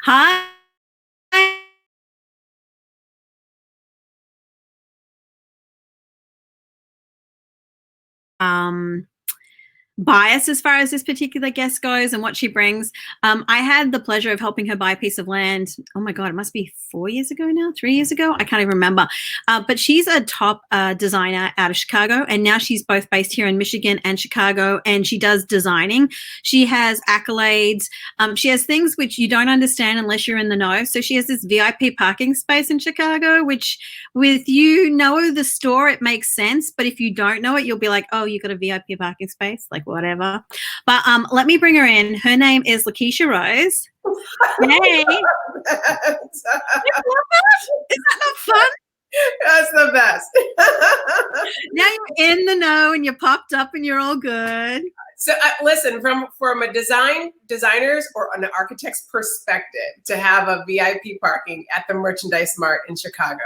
Hi. Um, Bias as far as this particular guest goes and what she brings. I had the pleasure of helping her buy a piece of land. Oh my God, it must be 4 years ago now, 3 years ago. I can't even remember. But she's a top designer out of Chicago. And now she's both based here in Michigan and Chicago. And she does designing. She has accolades. She has things which you don't understand unless you're in the know. So she has this VIP parking space in Chicago, which with you know the store, it makes sense. But if you don't know it, you'll be like, oh, you got a VIP parking space? Like, whatever. But let me bring her in. Her name is Lakesha Rose. Yay. Is that not fun? That's the best. Now you're in the know and you're popped up and you're all good. So listen, from a designer's or an architect's perspective, to have a VIP parking at the Merchandise Mart in Chicago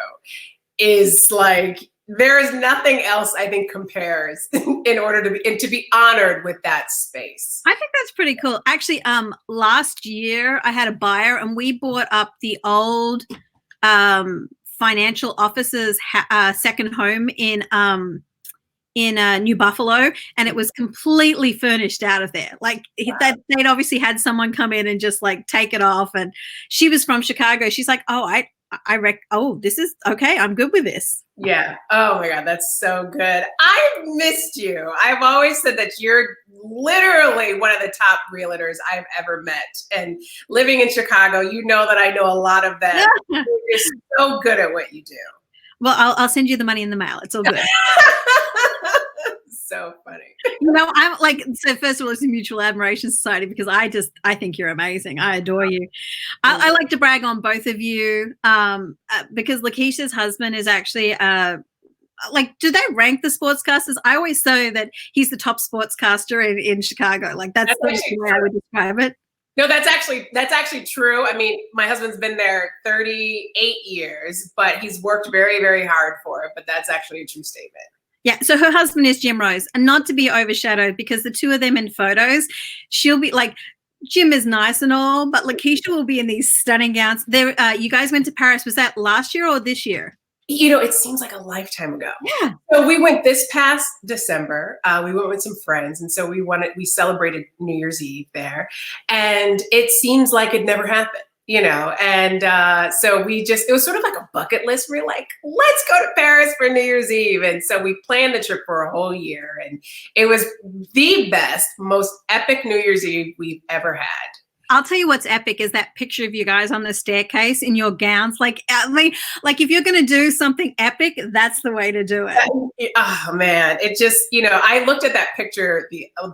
is like, there is nothing else I think compares in order to be honored with that space. I think that's pretty cool. Actually, last year I had a buyer and we bought up the old financial officer's second home in New Buffalo, and it was completely furnished out of there. Like wow. They'd obviously had someone come in and just like take it off. And she was from Chicago. She's like, oh, this is okay. I'm good with this. Yeah. Oh my God, that's so good. I've missed you. I've always said that you're literally one of the top realtors I've ever met. And living in Chicago, you know that I know a lot of that. You're so good at what you do. Well, I'll send you the money in the mail. It's all good. So funny. You know, I'm like, so first of all, it's a mutual admiration society because I think you're amazing. I adore you. I like to brag on both of you because Lakesha's husband is actually like, do they rank the sportscasters? I always say that he's the top sportscaster in Chicago. Like that's the way I would describe it. No, that's actually true. I mean, my husband's been there 38 years, but he's worked very, very hard for it. But that's actually a true statement. Yeah, so her husband is Jim Rose, and not to be overshadowed because the two of them in photos, she'll be like, Jim is nice and all, but Lakesha will be in these stunning gowns. There, you guys went to Paris. Was that last year or this year? You know, it seems like a lifetime ago. Yeah. So we went this past December. We went with some friends, and so we celebrated New Year's Eve there, and it seems like it never happened. You know, and so it was sort of like a bucket list. We were like, let's go to Paris for New Year's Eve. And so we planned the trip for a whole year. And it was the best, most epic New Year's Eve we've ever had. I'll tell you what's epic is that picture of you guys on the staircase in your gowns. Like, I mean, like if you're going to do something epic, that's the way to do it. Oh man, it just, you know, I looked at that picture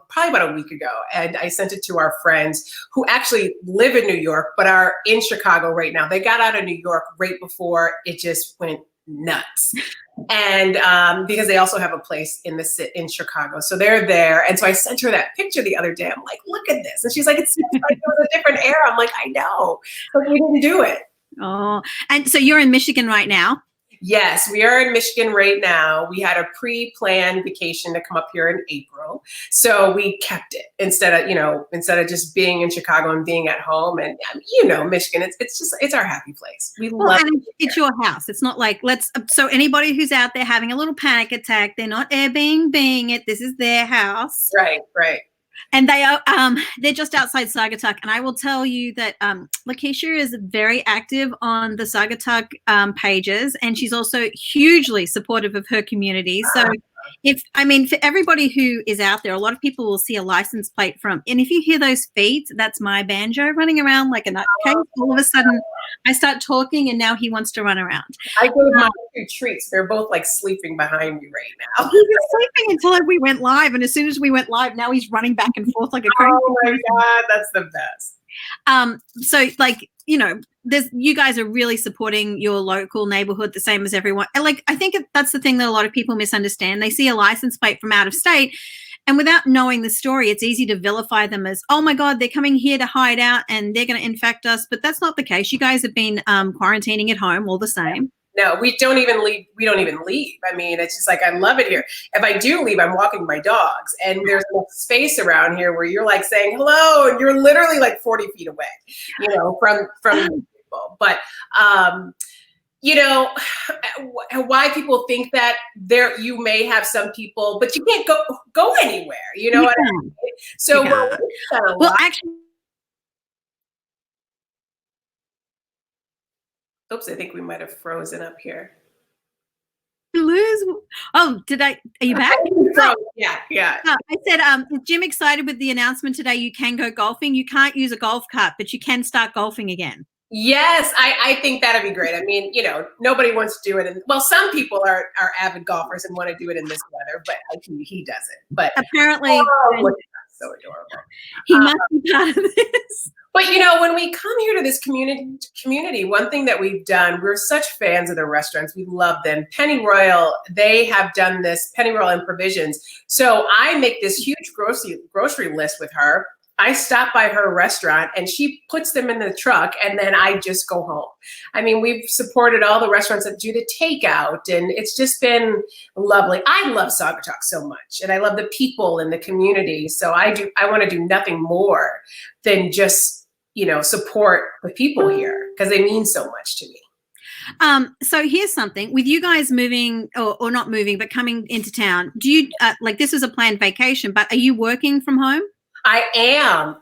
probably about a week ago and I sent it to our friends who actually live in New York, but are in Chicago right now. They got out of New York right before it just went nuts. And because they also have a place in Chicago, so they're there. And so I sent her that picture the other day. I'm like, look at this, and she's like, it seems like it was a different era. I'm like, I know, but we didn't do it. Oh, and so you're in Michigan right now. Yes, we are in Michigan right now. We had a pre-planned vacation to come up here in April. So we kept it instead of just being in Chicago and being at home. And you know, Michigan, it's our happy place. We love it. It's your house. It's not like so anybody who's out there having a little panic attack, they're not Airbnb-ing it. This is their house. Right, right. And they are they're just outside Saugatuck. And I will tell you that Lakesha is very active on the Saugatuck pages, and she's also hugely supportive of her community. So for everybody who is out there, a lot of people will see a license plate and if you hear those feet, that's my banjo running around like a nutcase. All of a sudden I start talking and now he wants to run around. I gave my two treats. They're both like sleeping behind me right now. He was sleeping until we went live. And as soon as we went live, now he's running back and forth like a crazy Oh my God, that's the best. So like, you know, you guys are really supporting your local neighborhood the same as everyone. And like, I think that's the thing that a lot of people misunderstand. They see a license plate from out of state, and without knowing the story, it's easy to vilify them as, oh my God, they're coming here to hide out and they're going to infect us. But that's not the case. You guys have been quarantining at home all the same. No, we don't even leave. We don't even leave. I mean, it's just like, I love it here. If I do leave, I'm walking my dogs, and there's enough space around here where you're like saying hello, and you're literally like 40 feet away, from people. But why people think that you may have some people, but you can't go anywhere. You know what I mean? So well, actually. Oops, I think we might have frozen up here. Lose. Oh, are you back? Yeah. I said, is Jim excited with the announcement today? You can go golfing. You can't use a golf cart, but you can start golfing again. Yes, I think that'd be great. I mean, nobody wants to do it. Well, some people are avid golfers and want to do it in this weather, but he doesn't. But apparently, so adorable. He must be part of this. But when we come here to this community, one thing that we've done, we're such fans of the restaurants. We love them. Pennyroyal, they have done this, Pennyroyal and Provisions. So I make this huge grocery list with her. I stop by her restaurant and she puts them in the truck, and then I just go home. I mean, we've supported all the restaurants that do the takeout, and it's just been lovely. I love Saugatuck so much, and I love the people in the community. So I want to do nothing more than just, support the people here, because they mean so much to me. So here's something with you guys moving or not moving, but coming into town. Do you this was a planned vacation, but are you working from home? I am.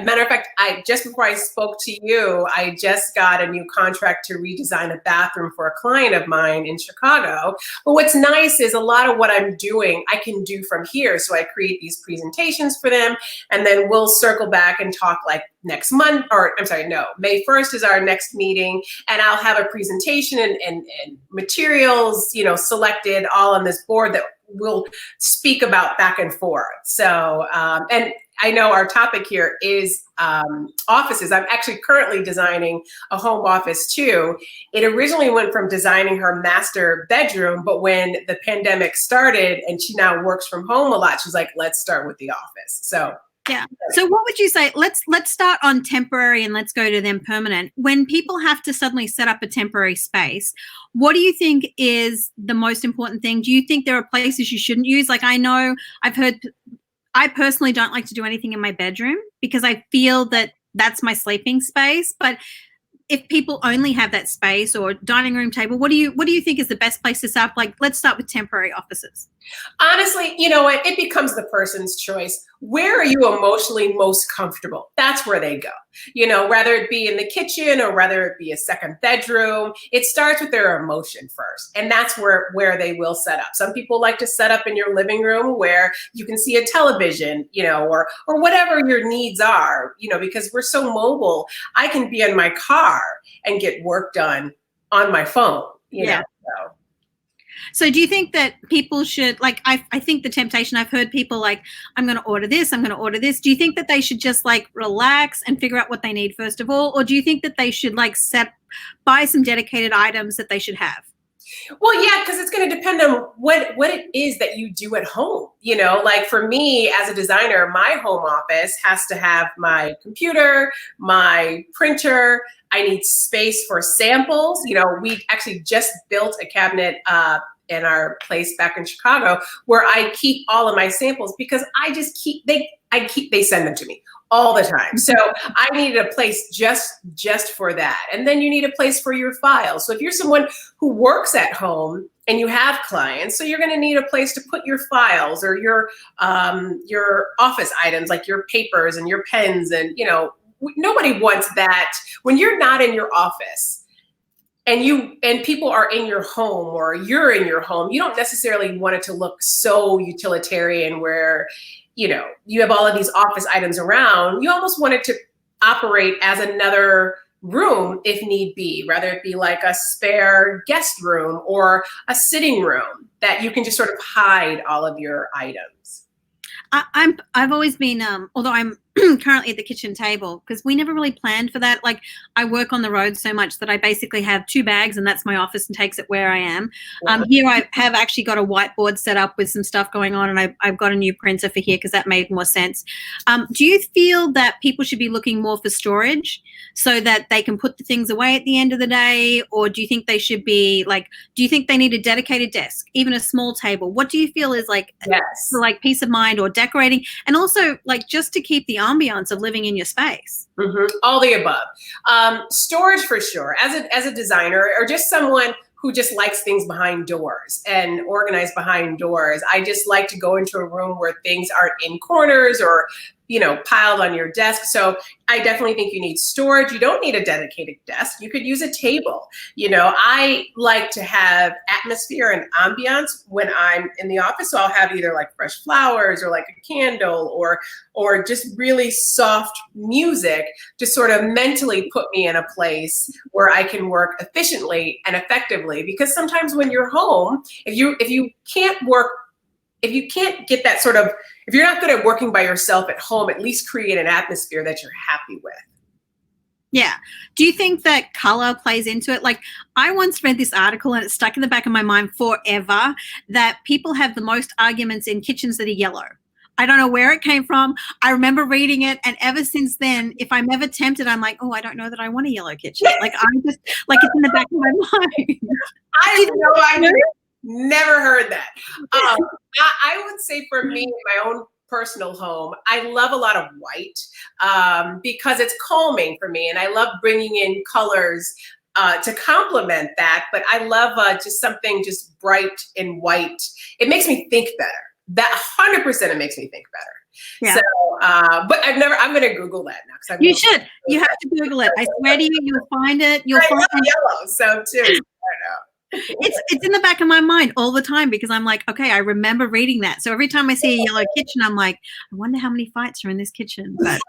Matter of fact, just before I spoke to you, I just got a new contract to redesign a bathroom for a client of mine in Chicago. But what's nice is a lot of what I'm doing, I can do from here. So I create these presentations for them, and then we'll circle back and talk like next month, or I'm sorry, no, May 1st is our next meeting, and I'll have a presentation and materials, selected all on this board that we'll speak about back and forth. So, and I know our topic here is offices. I'm actually currently designing a home office too. It originally went from designing her master bedroom, but when the pandemic started and she now works from home a lot, she's like, let's start with the office. So yeah. So what would you say? Let's start on temporary and let's go to then permanent. When people have to suddenly set up a temporary space, what do you think is the most important thing? Do you think there are places you shouldn't use? Like, I know I've heard, I personally don't like to do anything in my bedroom because I feel that that's my sleeping space. But if people only have that space or dining room table, what do you think is the best place to start? Like, let's start with temporary offices. Honestly, you know what? It becomes the person's choice. Where are you emotionally most comfortable? That's where they go. Whether it be in the kitchen or whether it be a second bedroom, it starts with their emotion first. And that's where they will set up. Some people like to set up in your living room where you can see a television, or whatever your needs are, because we're so mobile. I can be in my car and get work done on my phone, yeah. So do you think that people should, like, I think the temptation, I've heard people like, I'm going to order this, I'm going to order this. Do you think that they should just like relax and figure out what they need first of all? Or do you think that they should like buy some dedicated items that they should have? Well, yeah, because it's going to depend on what it is that you do at home. Like for me as a designer, my home office has to have my computer, my printer. I need space for samples. We actually just built a cabinet in our place back in Chicago where I keep all of my samples because I just they send them to me all the time. So I needed a place just for that. And then you need a place for your files. So if you're someone who works at home and you have clients, so you're going to need a place to put your files or your office items like your papers and your pens. And, nobody wants that when you're not in your office. And people are in your home or you're in your home, you don't necessarily want it to look so utilitarian where, you have all of these office items around. You almost want it to operate as another room if need be, whether it be like a spare guest room or a sitting room that you can just sort of hide all of your items. I've always been, although I'm currently at the kitchen table because we never really planned for that. Like I work on the road so much that I basically have 2 bags and that's my office and takes it where I am. Here I have actually got a whiteboard set up with some stuff going on, and I've got a new printer for here because that made more sense. Do you feel that people should be looking more for storage so that they can put the things away at the end of the day? Or do you think they should be like, do you think they need a dedicated desk, even a small table? What do you feel is like, for like peace of mind or decorating? And also like just to keep the ambiance of living in your space. All the above. Storage for sure. As a designer or just someone who just likes things behind doors and organized behind doors, I just like to go into a room where things aren't in corners or, you know, piled on your desk. So I definitely think you need storage. You don't need a dedicated desk. You could use a table. You know, I like to have atmosphere and ambiance when I'm in the office. So I'll have either like fresh flowers or like a candle or just really soft music to sort of mentally put me in a place where I can work efficiently and effectively. Because sometimes when you're home, if you can't get that sort of, if you're not good at working by yourself at home, at least create an atmosphere that you're happy with. Yeah. Do you think that color plays into it? Like I once read this article and it stuck in the back of my mind forever that people have the most arguments in kitchens that are yellow. I don't know where it came from. I remember reading it, and ever since then, if I'm ever tempted, I'm like, oh, I don't know that I want a yellow kitchen. Like I'm just like it's in the back of my mind. I never heard that. I would say for me, in my own personal home, I love a lot of white because it's calming for me, and I love bringing in colors to complement that. But I love just something just bright and white. It makes me think better. That 100% it makes me think better. Yeah. So, but I'm going to Google that now. You should. You have to Google it. I swear to you, you'll find it. You'll find yellow. So too. I know. It's in the back of my mind all the time because I'm like, okay, I remember reading that. So every time I see a yellow kitchen, I'm like, I wonder how many fights are in this kitchen. But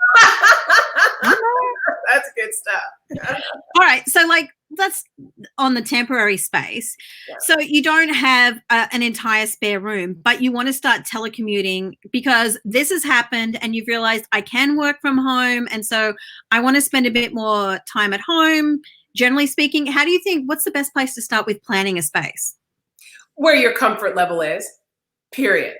that's good stuff. All right. So like that's on the temporary space. Yeah. So you don't have an entire spare room, but you want to start telecommuting because this has happened and you've realized I can work from home. And so I want to spend a bit more time at home. Generally speaking, how do you think, what's the best place to start with planning a space? Where your comfort level is, period.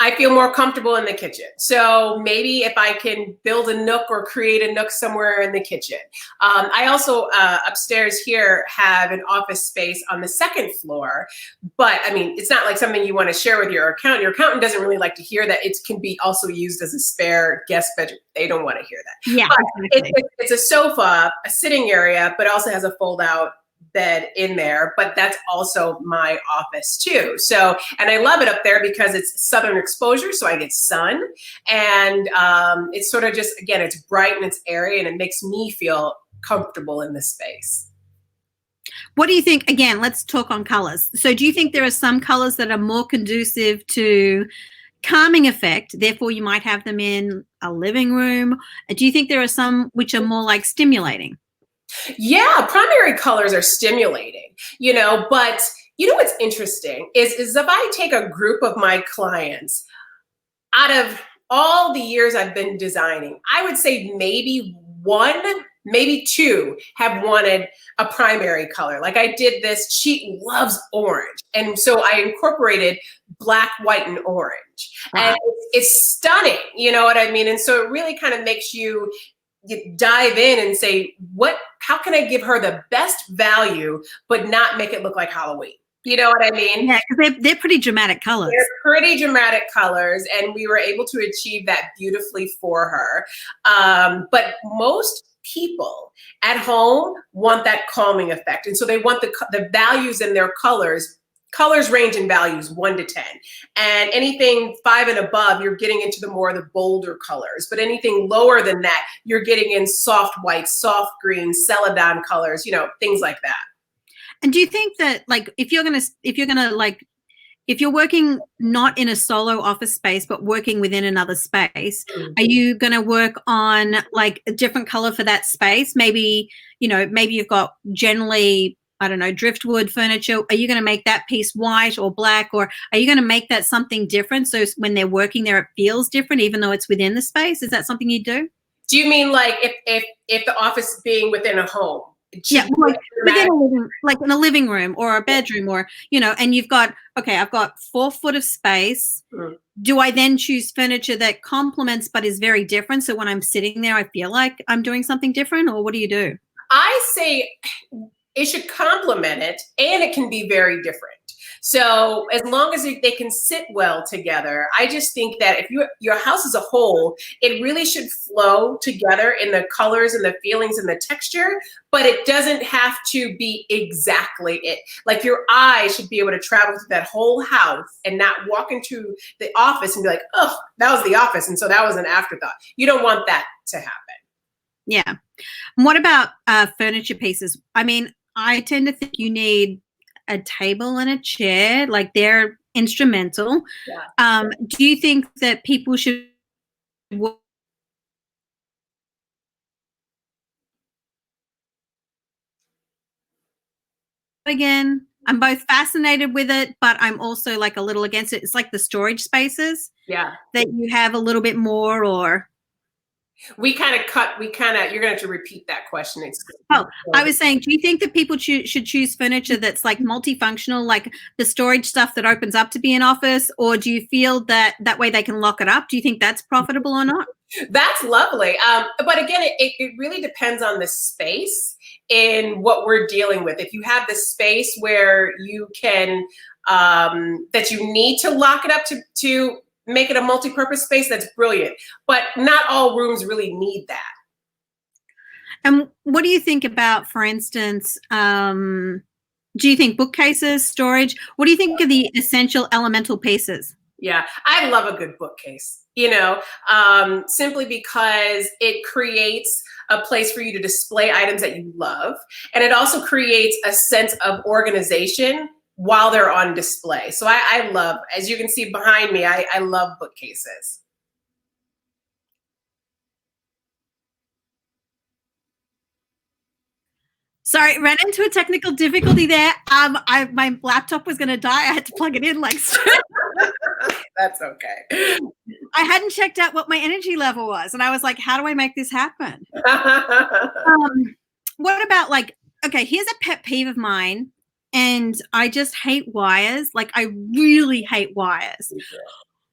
I feel more comfortable in the kitchen. So maybe if I can build a nook or create a nook somewhere in the kitchen. I also upstairs here have an office space on the second floor, but I mean, it's not like something you want to share with your accountant. Your accountant doesn't really like to hear that it can be also used as a spare guest bedroom. They don't want to hear that. Yeah, exactly. It's a sofa, a sitting area, but also has a fold out bed in there, but that's also my office too. So, and I love it up there because it's southern exposure, so I get sun, and it's sort of just, again, it's bright and it's airy, and it makes me feel comfortable in the space. What do you think? Again, let's talk on colors. So do you think there are some colors that are more conducive to calming effect, therefore you might have them in a living room? Do you think there are some which are more like stimulating? Yeah, primary colors are stimulating, you know, but you know what's interesting is if I take a group of my clients, out of all the years I've been designing, I would say maybe one, maybe two have wanted a primary color. Like I did this, she loves orange. And so I incorporated black, white, and orange. Wow. And it's stunning, you know what I mean? And so it really kind of makes you dive in and say, how can I give her the best value, but not make it look like Halloween? You know what I mean? Yeah, because they're pretty dramatic colors. They're pretty dramatic colors, and we were able to achieve that beautifully for her. But most people at home want that calming effect. And so they want the values in their colors. Colors range in values 1 to 10, and anything 5 and above, you're getting into the bolder colors. But anything lower than that, you're getting in soft white, soft green, celadon colors, you know, things like that. And do you think that, like, if you're working not in a solo office space, but working within another space, are you going to work on like a different color for that space? Maybe, you know, maybe you've got generally I don't know, driftwood furniture, are you going to make that piece white or black, or are you going to make that something different so when they're working there it feels different even though it's within the space? Is that something you do? Do you mean like if the office being within a home? Yeah, like like in a living room or a bedroom, or and you've got, okay, I've got 4 foot of space. Mm. Do I then choose furniture that complements but is very different, so when I'm sitting there I feel like I'm doing something different, or what do you do? I say it should complement it, and it can be very different. So as long as they can sit well together, I just think that if your house as a whole, it really should flow together in the colors and the feelings and the texture, but it doesn't have to be exactly it. Like your eye should be able to travel through that whole house and not walk into the office and be like, oh, that was the office, and so that was an afterthought. You don't want that to happen. Yeah. And what about furniture pieces? I mean, I tend to think you need a table and a chair, like they're instrumental. Yeah. Do you think that people should again? I'm both fascinated with it, but I'm also like a little against it. It's like the storage spaces Yeah. that you have a little bit more, or you're gonna have to repeat that question. Oh, I was saying, do you think that people should choose furniture that's like multifunctional, like the storage stuff that opens up to be an office, or do you feel that way they can lock it up? Do you think that's profitable or not? That's lovely. But again, it really depends on the space and what we're dealing with. If you have the space where you can, that you need to lock it up to make it a multi-purpose space, that's brilliant. But not all rooms really need that. And what do you think about, for instance, do you think bookcases, storage, what do you think are the essential elemental pieces? Yeah, I love a good bookcase, simply because it creates a place for you to display items that you love. And it also creates a sense of organization while they're on display. So I love, as you can see behind me, I love bookcases. Sorry, ran into a technical difficulty there. My laptop was going to die. I had to plug it in like That's okay. I hadn't checked out what my energy level was, and I was like, how do I make this happen? What about, like, okay, here's a pet peeve of mine, and I just hate wires. Like, I really hate wires.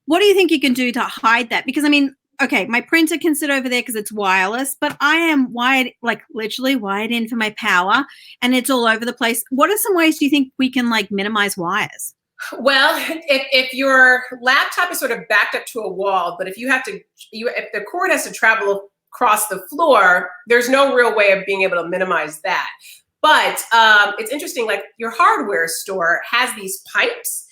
What do you think you can do to hide that? Because I mean, okay, my printer can sit over there because it's wireless, but I am wired, like literally wired in for my power, and it's all over the place. What are some ways do you think we can like minimize wires? Well, if your laptop is sort of backed up to a wall, but if the cord has to travel across the floor, there's no real way of being able to minimize that. But it's interesting, like your hardware store has these pipes,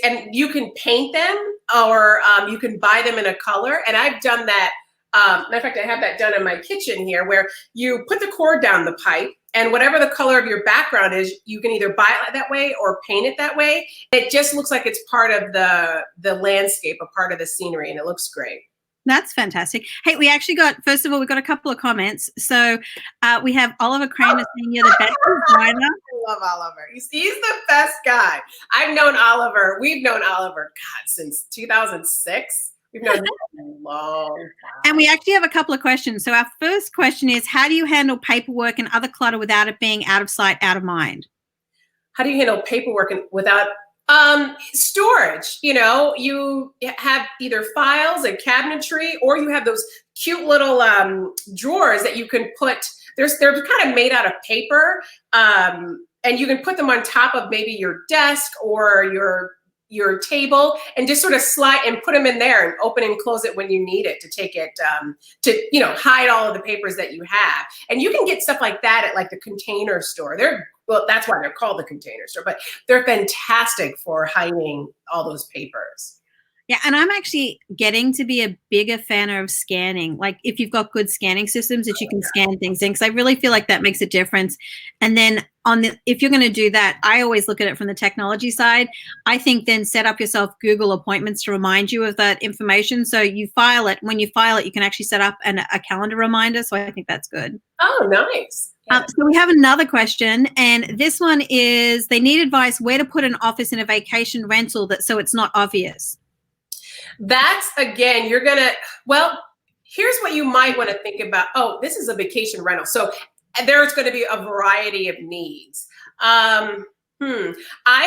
and you can paint them, or you can buy them in a color. And I've done that. Matter of fact, I have that done in my kitchen here, where you put the cord down the pipe, and whatever the color of your background is, you can either buy it that way or paint it that way. It just looks like it's part of the landscape, a part of the scenery, and it looks great. That's fantastic. Hey, we actually got, first of all, we got a couple of comments. So we have Oliver Kramer saying you're the best designer. I love Oliver. He's the best guy. I've known Oliver. We've known Oliver, God, since 2006. We've known him a long time. And we actually have a couple of questions. So our first question is, how do you handle paperwork and other clutter without it being out of sight, out of mind? How do you handle paperwork without storage? You have either files and cabinetry, or you have those cute little drawers that you can put. They're kind of made out of paper, and you can put them on top of maybe your desk or your table, and just sort of slide and put them in there and open and close it when you need it to take it to hide all of the papers that you have. And you can get stuff like that at like the Container Store. Well, that's why they're called the Container Store, but they're fantastic for hiding all those papers. Yeah, and I'm actually getting to be a bigger fan of scanning. Like if you've got good scanning systems that you can scan things in, because I really feel like that makes a difference. And then if you're going to do that, I always look at it from the technology side. I think then set up yourself Google appointments to remind you of that information. So you file it. When you file it, you can actually set up a calendar reminder. So I think that's good. Oh, nice. Yeah. So we have another question, and this one is they need advice where to put an office in a vacation rental so it's not obvious. That's, again, well, here's what you might want to think about. Oh, this is a vacation rental. So there's going to be a variety of needs. I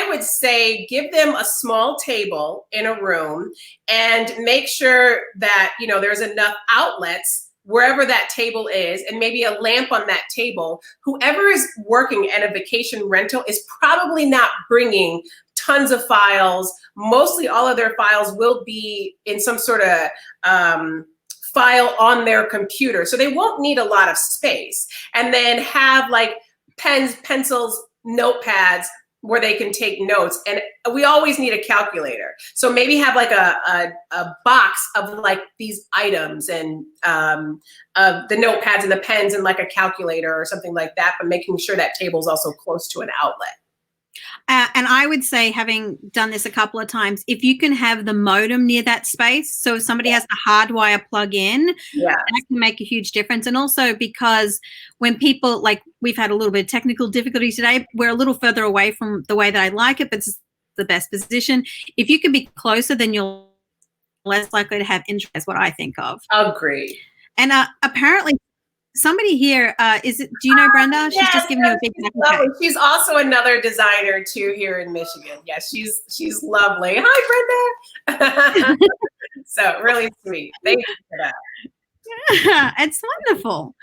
would say give them a small table in a room and make sure that, there's enough outlets wherever that table is, and maybe a lamp on that table. Whoever is working at a vacation rental is probably not bringing tons of files. Mostly all of their files will be in some sort of file on their computer. So they won't need a lot of space. And then have like pens, pencils, notepads where they can take notes. And we always need a calculator. So maybe have like a box of like these items and the notepads and the pens and like a calculator or something like that, but making sure that table is also close to an outlet. And I would say, having done this a couple of times, if you can have the modem near that space, so if somebody has the hardwire plug in, that can make a huge difference. And also because when people, like we've had a little bit of technical difficulty today, we're a little further away from the way that I like it, but it's the best position. If you can be closer, then you're less likely to have interest, is what I think of. Agreed. And apparently somebody here, do you know Brenda? She's just giving you a big lovely. She's also another designer too here in Michigan. Yeah, she's lovely. Hi, Brenda. So really sweet. Thank you for that. It's wonderful.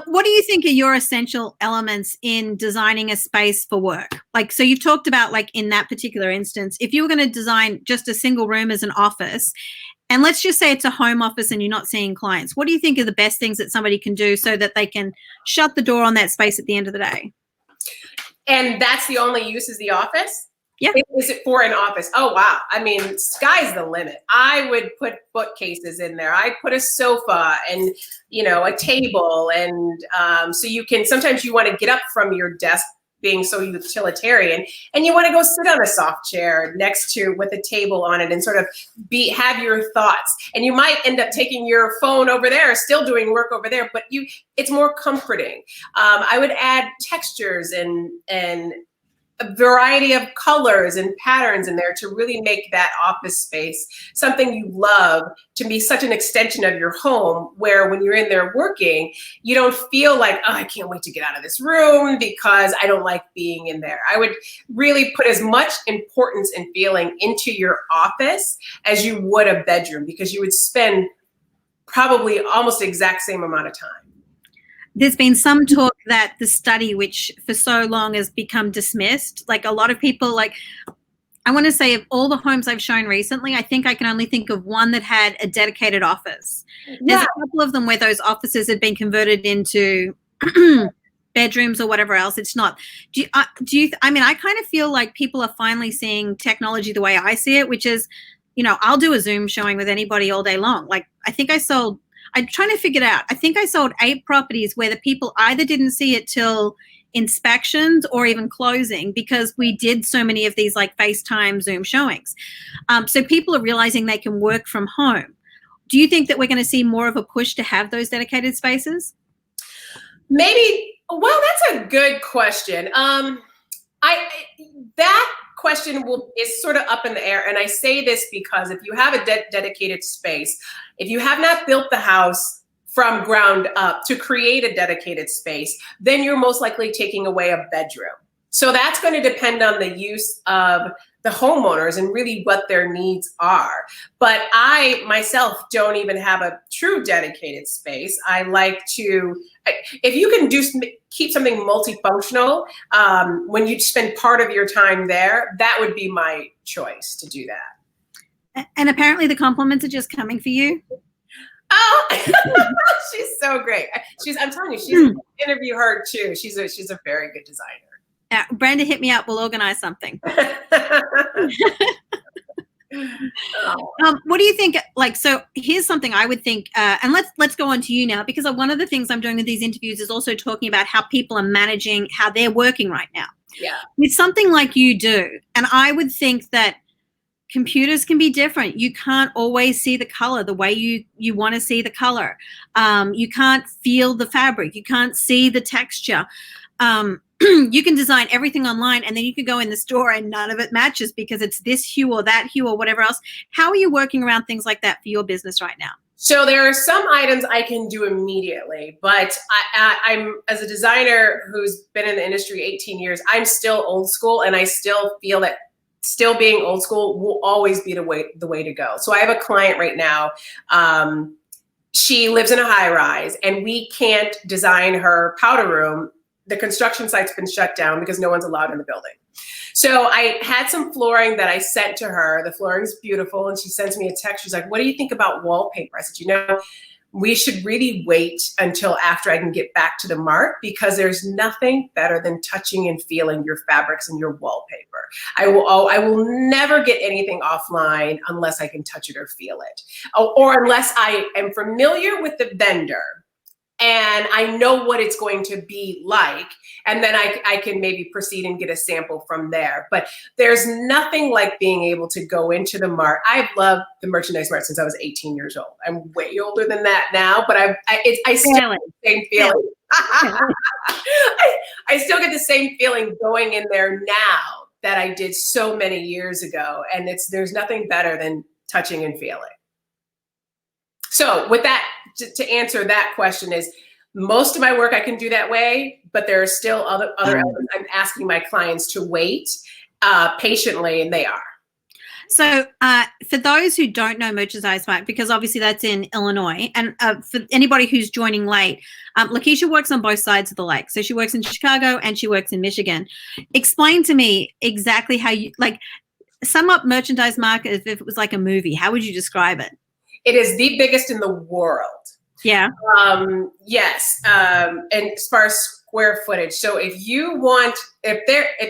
What do you think are your essential elements in designing a space for work? Like, so you've talked about, like in that particular instance, if you were going to design just a single room as an office, and let's just say it's a home office and you're not seeing clients, what do you think are the best things that somebody can do so that they can shut the door on that space at the end of the day? And that's the only use, is the office? Yeah. Is it for an office? Oh, wow. I mean, sky's the limit. I would put bookcases in there. I'd put a sofa and, a table. And so you can, sometimes you want to get up from your desk being so utilitarian, and you want to go sit on a soft chair next to with a table on it and sort of have your thoughts. And you might end up taking your phone over there, still doing work over there, but it's more comforting. I would add textures and a variety of colors and patterns in there to really make that office space something you love, to be such an extension of your home, where when you're in there working, you don't feel like, oh, I can't wait to get out of this room because I don't like being in there. I would really put as much importance and feeling into your office as you would a bedroom, because you would spend probably almost the exact same amount of time. There's been some talk that the study, which for so long has become dismissed, like a lot of people, like I want to say of all the homes I've shown recently, I think I can only think of one that had a dedicated office. There's a couple of them where those offices had been converted into bedrooms or whatever else. It's not. I mean, I kind of feel like people are finally seeing technology the way I see it, which is, I'll do a Zoom showing with anybody all day long. Like I'm trying to figure it out. I think I sold 8 properties where the people either didn't see it till inspections or even closing, because we did so many of these like FaceTime Zoom showings. So people are realizing they can work from home. Do you think that we're going to see more of a push to have those dedicated spaces? Maybe. Well, that's a good question. That question is sort of up in the air. And I say this because if you have a dedicated space, if you have not built the house from ground up to create a dedicated space, then you're most likely taking away a bedroom. So that's going to depend on the use of the homeowners and really what their needs are. But I myself don't even have a true dedicated space. I like to, if you can keep something multifunctional, when you spend part of your time there, that would be my choice to do that. And apparently the compliments are just coming for you. Oh, she's so great. I'm telling you, she's interview her too. She's a very good designer. Brenda, hit me up. We'll organize something. What do you think? Like, so here's something I would think, and let's go on to you now, because one of the things I'm doing with these interviews is also talking about how people are managing how they're working right now. Yeah. With something like you do, and I would think that computers can be different. You can't always see the color the way you want to see the color. You can't feel the fabric. You can't see the texture. You can design everything online, and then you can go in the store and none of it matches because it's this hue or that hue or whatever else. How are you working around things like that for your business right now? So there are some items I can do immediately, but I'm, as a designer who's been in the industry 18 years, I'm still old school, and I still feel that still being old school will always be the way to go. So I have a client right now. She lives in a high rise, and we can't design her powder room. The construction site's been shut down because no one's allowed in the building. So I had some flooring that I sent to her. The flooring's beautiful, and she sends me a text. She's like, "What do you think about wallpaper?" I said, we should really wait until after I can get back to the mark, because there's nothing better than touching and feeling your fabrics and your wallpaper. I will never get anything offline unless I can touch it or feel it, or unless I am familiar with the vendor and I know what it's going to be like, and then I can maybe proceed and get a sample from there. But there's nothing like being able to go into the mart. I've loved the merchandise mart since I was 18 years old. I'm way older than that now, but I still get the same feeling. I still get the same feeling going in there now that I did so many years ago, and there's nothing better than touching and feeling. So with that, to answer that question, is most of my work I can do that way, but there are still other elements I'm asking my clients to wait patiently, and they are. So for those who don't know Merchandise Mart, because obviously that's in Illinois, and for anybody who's joining late, Lakesha works on both sides of the lake. So she works in Chicago and she works in Michigan. Explain to me exactly how you, like, sum up Merchandise Mart as if it was like a movie. How would you describe it? It is the biggest in the world. Yeah. Yes. And as far as square footage. So if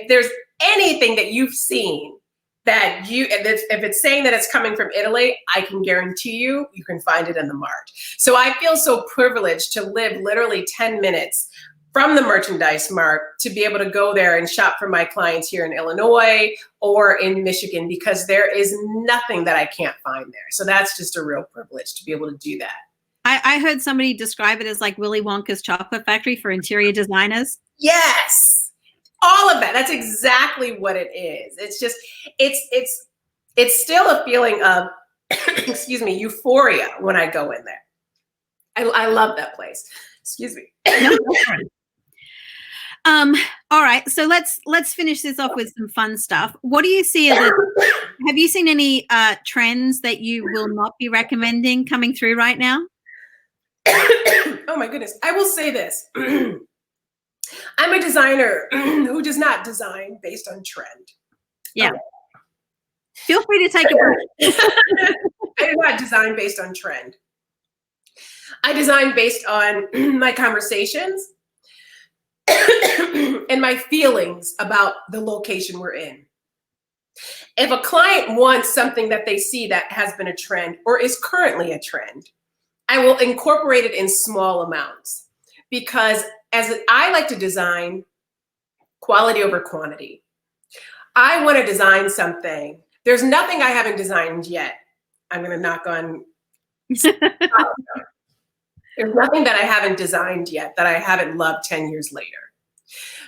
there's anything that you've seen that if it's saying that it's coming from Italy, I can guarantee you can find it in the mart. So I feel so privileged to live literally 10 minutes from the Merchandise Mart to be able to go there and shop for my clients here in Illinois or in Michigan, because there is nothing that I can't find there. So that's just a real privilege to be able to do that. I heard somebody describe it as like Willy Wonka's chocolate factory for interior designers. Yes, all of that. That's exactly what it is. It's just, it's still a feeling of, excuse me, euphoria when I go in there. I love that place. Excuse me. All right, so let's finish this off with some fun stuff. What do you see have you seen any trends that you will not be recommending coming through right now? Oh my goodness. I will say this. I'm a designer who does not design based on trend. Yeah. Okay. Feel free to take a break. I do not design based on trend. I design based on my conversations and my feelings about the location we're in. If a client wants something that they see that has been a trend or is currently a trend, I will incorporate it in small amounts, because as I like to design quality over quantity. I want to design something. There's nothing I haven't designed yet. I'm going to knock on. There's nothing that I haven't designed yet that I haven't loved 10 years later,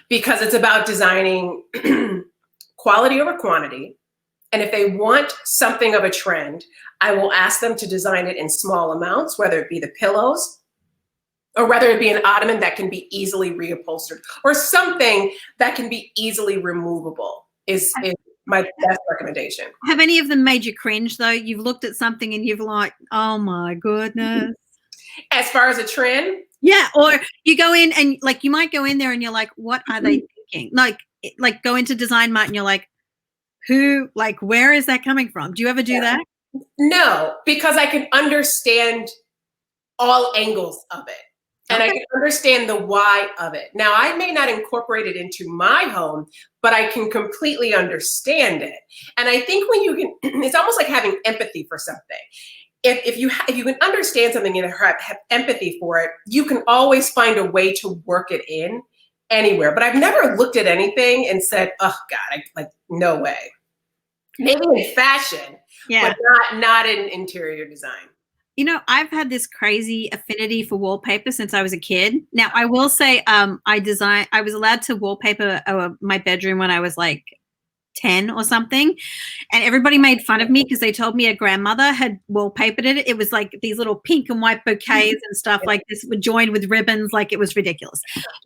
because it's about designing quality over quantity. And if they want something of a trend, I will ask them to design it in small amounts, whether it be the pillows or whether it be an ottoman that can be easily reupholstered or something that can be easily removable is my best recommendation. Have any of them made you cringe though? You've looked at something and you've like, oh my goodness. As far as a trend? Yeah, or you go in and like you might go in there and you're like, what are they thinking? Like go into Design Mart and you're like, where is that coming from? Do you ever do that? No, because I can understand all angles of it. And I can understand the why of it. Now, I may not incorporate it into my home, but I can completely understand it. And I think when you can, it's almost like having empathy for something. If you can understand something and have empathy for it, you can always find a way to work it in anywhere. But I've never looked at anything and said, "Oh God, no way." Maybe in fashion, but not in interior design. You know, I've had this crazy affinity for wallpaper since I was a kid. Now, I will say, I was allowed to wallpaper my bedroom when I was like 10 or something. And everybody made fun of me because they told me a grandmother had wallpapered it. It was like these little pink and white bouquets and stuff like this were joined with ribbons. Like, it was ridiculous.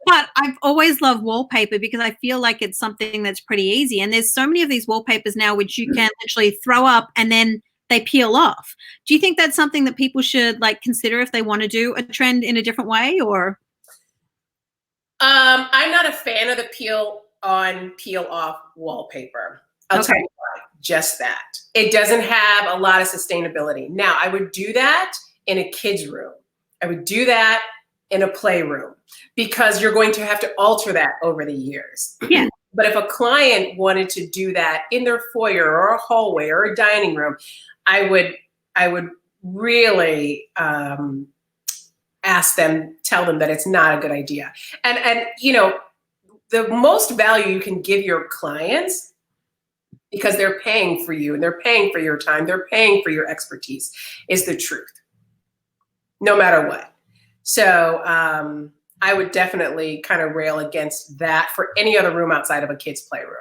But I've always loved wallpaper because I feel like it's something that's pretty easy. And there's so many of these wallpapers now which you can literally throw up and then they peel off. Do you think that's something that people should like consider if they want to do a trend in a different way? Or I'm not a fan of the peel on, peel off wallpaper. I'll tell you why. Just that. It doesn't have a lot of sustainability. Now, I would do that in a kid's room. I would do that in a playroom because you're going to have to alter that over the years. Yeah. But if a client wanted to do that in their foyer or a hallway or a dining room, I would really tell them that it's not a good idea. And you know, the most value you can give your clients, because they're paying for you and they're paying for your time, they're paying for your expertise, is the truth, no matter what. So I would definitely kind of rail against that for any other room outside of a kid's playroom.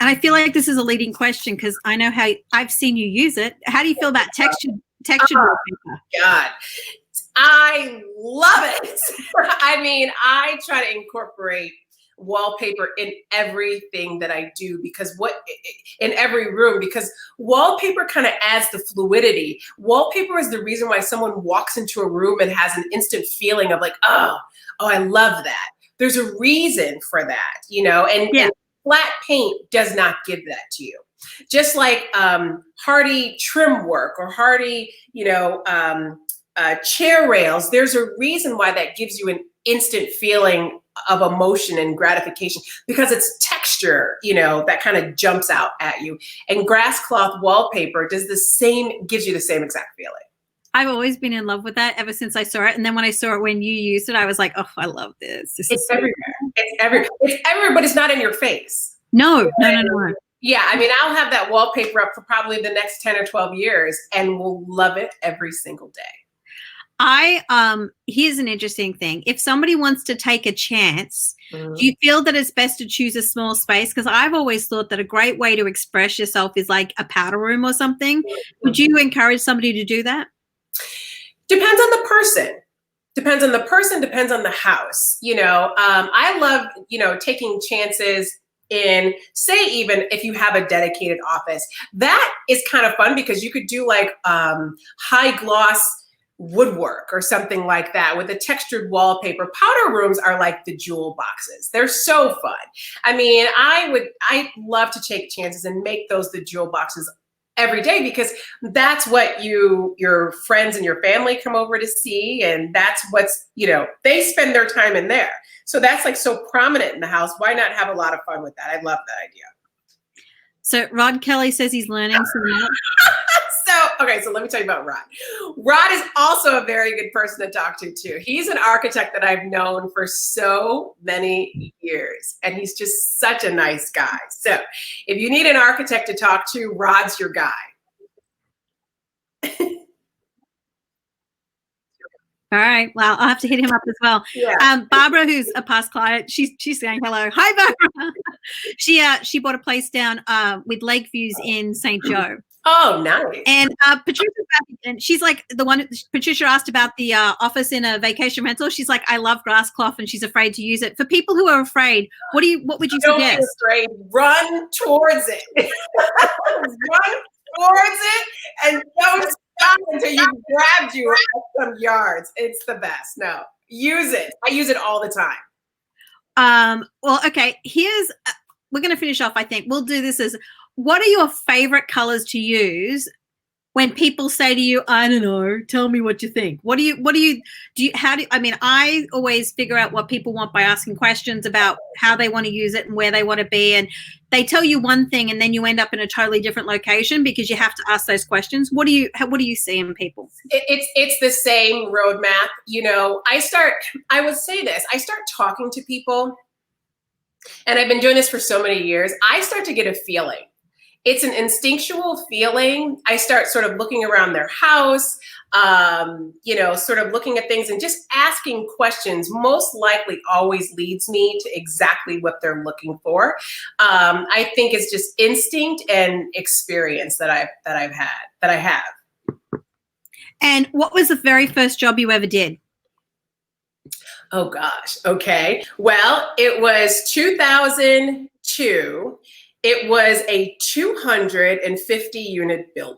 And I feel like this is a leading question because I know how I've seen you use it. How do you feel about textured wallpaper? God, I love it. I mean, I try to incorporate wallpaper in everything that I do because in every room, because wallpaper kind of adds the fluidity. Wallpaper is the reason why someone walks into a room and has an instant feeling of like, oh, I love that. There's a reason for that, you know, and flat paint does not give that to you. Just like hardy trim work or hardy, you know, chair rails, there's a reason why that gives you an instant feeling of emotion and gratification because it's texture, you know, that kind of jumps out at you. And grass cloth wallpaper gives you the same exact feeling. I've always been in love with that ever since I saw it. And then when I saw it when you used it, I was like, oh, I love this. It's everywhere. It's everywhere, but it's not in your face. No. Yeah, I mean, I'll have that wallpaper up for probably the next 10 or 12 years and will love it every single day. Here's an interesting thing. If somebody wants to take a chance, do you feel that it's best to choose a small space? Because I've always thought that a great way to express yourself is like a powder room or something. Would you encourage somebody to do that? Depends on the person. Depends on the house. You know, I love, you know, taking chances in, say, even if you have a dedicated office. That is kind of fun because you could do like high gloss woodwork or something like that with a textured wallpaper. Powder rooms are like the jewel boxes. They're so fun. I mean, I love to take chances and make those the jewel boxes every day because that's what your friends and your family come over to see, and that's what's, you know, they spend their time in there. So that's like so prominent in the house. Why not have a lot of fun with that? I love that idea. So Rod Kelly says he's learning some. So let me tell you about Rod. Rod is also a very good person to talk to too. He's an architect that I've known for so many years, and he's just such a nice guy. So if you need an architect to talk to, Rod's your guy. All right. Well, I'll have to hit him up as well. Yeah. Barbara, who's a past client, she's saying hello. Hi, Barbara. She bought a place down with lake views in St. Joe. Oh, nice. And Patricia, and she's like the one Patricia asked about the office in a vacation rental. She's like, I love grass cloth, and she's afraid to use it. For people who are afraid, what would you suggest? Don't be afraid. Run towards it. Run towards it, and don't stop until you grabbed you some yards. It's the best. No, use it. I use it all the time. Well, okay. We're going to finish off. I think we'll do this as. What are your favorite colors to use when people say to you, I don't know, tell me what you think. What do you, how do, I mean, I always figure out what people want by asking questions about how they want to use it and where they want to be. And they tell you one thing and then you end up in a totally different location because you have to ask those questions. What do you see in people? It's the same roadmap. You know, I would say this, I start talking to people, and I've been doing this for so many years. I start to get a feeling. It's an instinctual feeling. I start sort of looking around their house, you know, sort of looking at things and just asking questions most likely always leads me to exactly what they're looking for. I think it's just instinct and experience that I have. And what was the very first job you ever did? Oh gosh. Okay. Well, it was 2002. It was a 250 unit building.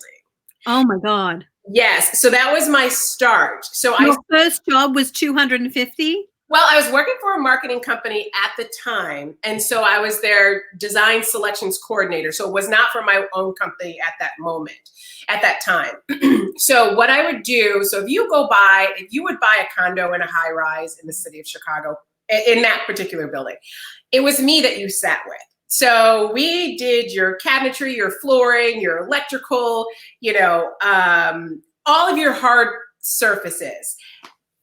Oh my God. Yes. So that was my start. So Your first job was 250? Well, I was working for a marketing company at the time. And so I was their design selections coordinator. So it was not for my own company at that moment, at that time. So what I would do, so if you would buy a condo in a high rise in the city of Chicago, in that particular building, it was me that you sat with. So we did your cabinetry, your flooring, your electrical, you know, all of your hard surfaces.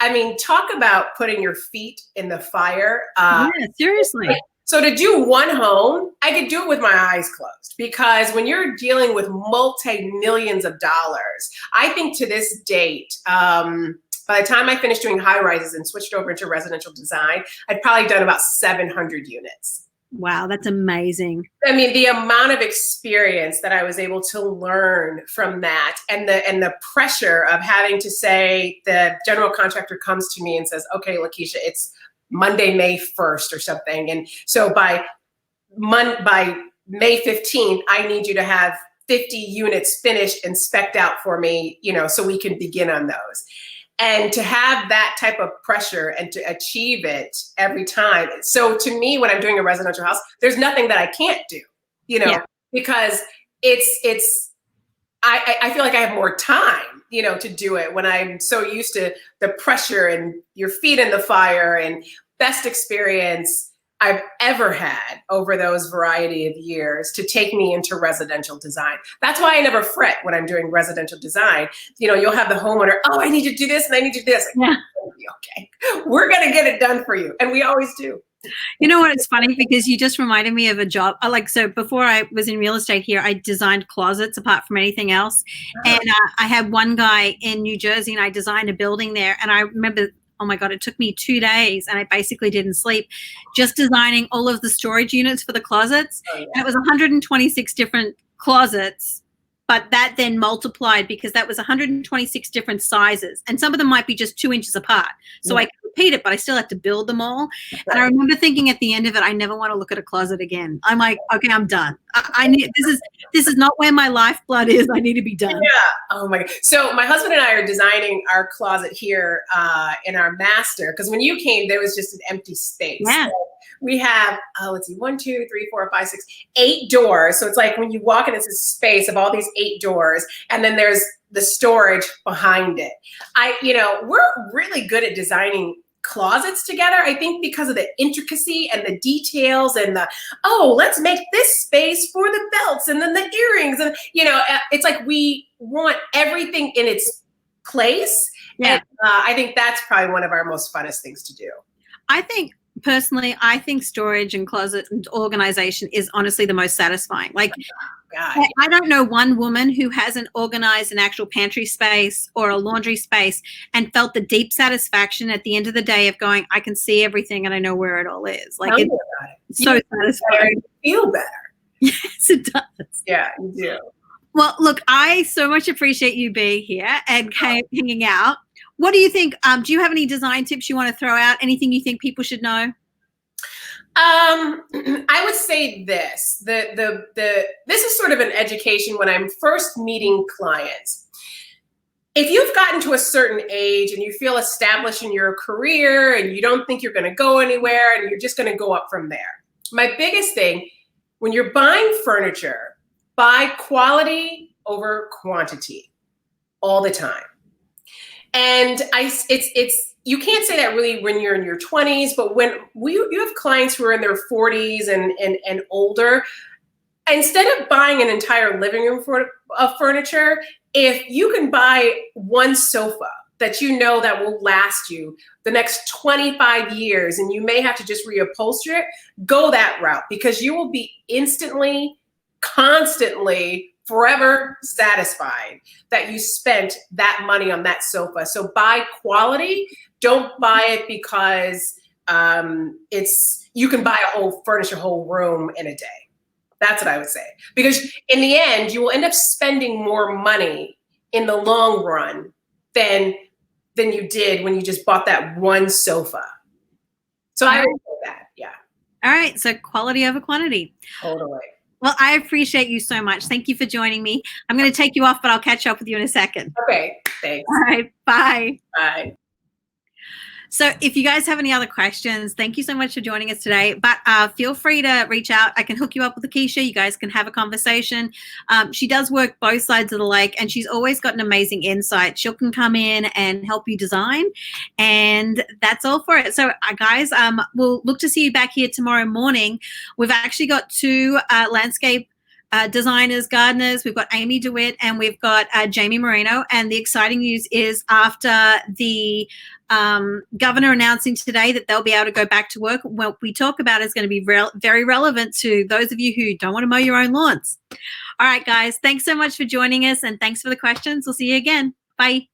I mean, talk about putting your feet in the fire. Yeah, seriously. So to do one home, I could do it with my eyes closed, because when you're dealing with multi-millions of dollars, I think to this date, by the time I finished doing high rises and switched over into residential design, I'd probably done about 700 units. Wow, that's amazing. I mean, the amount of experience that I was able to learn from that, and the pressure of having to say, the general contractor comes to me and says, okay, Lakesha, it's Monday, May 1st or something. And so by May 15th, I need you to have 50 units finished and spec'd out for me, you know, so we can begin on those. And to have that type of pressure and to achieve it every time. So to me, when I'm doing a residential house, there's nothing that I can't do, you know, because I feel like I have more time, you know, to do it when I'm so used to the pressure and your feet in the fire. And best experience I've ever had over those variety of years to take me into residential design. That's why I never fret when I'm doing residential design. You know, you'll have the homeowner, oh, I need to do this and I need to do this. Yeah. Okay, we're going to get it done for you. And we always do. You know what? It's funny because you just reminded me of a job. So before I was in real estate here, I designed closets apart from anything else. And I had one guy in New Jersey and I designed a building there. And I remember, oh my God, it took me 2 days and I basically didn't sleep just designing all of the storage units for the closets. Oh, yeah. And it was 126 different closets, but that then multiplied because that was 126 different sizes. And some of them might be just 2 inches apart. So I could repeat it, but I still had to build them all. Right. And I remember thinking at the end of it, I never want to look at a closet again. I'm like, okay, I'm done. I need, this is not where my lifeblood is. I need to be done. Yeah. Oh my God. So my husband and I are designing our closet here in our master, because when you came, there was just an empty space. Yeah. So we have, let's see, 1, 2, 3, 4, 5, 6, 8 doors. So it's like when you walk in, it's a space of all these 8 doors, and then there's the storage behind it. We're really good at designing closets together, I think, because of the intricacy and the details and let's make this space for the belts and then the earrings. And, it's like we want everything in its place. Yeah. And I think that's probably one of our most funnest things to do. Personally, I think storage and closet and organization is honestly the most satisfying. Like, God. I don't know one woman who hasn't organized an actual pantry space or a laundry space and felt the deep satisfaction at the end of the day of going, I can see everything and I know where it all is. Like, it's so satisfying. You feel better. Yes, it does. Yeah, you do. Well, look, I so much appreciate you being here and hanging out. What do you think? Do you have any design tips you want to throw out? Anything you think people should know? I would say this. This is sort of an education when I'm first meeting clients. If you've gotten to a certain age and you feel established in your career and you don't think you're going to go anywhere and you're just going to go up from there, my biggest thing, when you're buying furniture, buy quality over quantity. all the time. And it's you can't say that really when you're in your 20s, but when you have clients who are in their 40s and older, instead of buying an entire living room of furniture, if you can buy one sofa that you know that will last you the next 25 years, and you may have to just reupholster it, go that route, because you will be instantly, constantly, forever satisfied that you spent that money on that sofa. So buy quality. Don't buy it because you can buy furnish a whole room in a day. That's what I would say. Because in the end, you will end up spending more money in the long run than you did when you just bought that one sofa. So I would say that, yeah. All right, so quality over quantity. Totally. Well, I appreciate you so much. Thank you for joining me. I'm going to take you off, but I'll catch up with you in a second. Okay, thanks. All right, bye. Bye. So if you guys have any other questions, thank you so much for joining us today. But feel free to reach out. I can hook you up with Lakesha. You guys can have a conversation. She does work both sides of the lake, and she's always got an amazing insight. She can come in and help you design. And that's all for it. So guys, we'll look to see you back here tomorrow morning. We've actually got two landscape designers, gardeners. We've got Amy DeWitt and we've got Jamie Moreno. And the exciting news is after the governor announcing today that they'll be able to go back to work, what we talk about is going to be very relevant to those of you who don't want to mow your own lawns. All right, guys, thanks so much for joining us, and thanks for the questions. We'll see you again. Bye.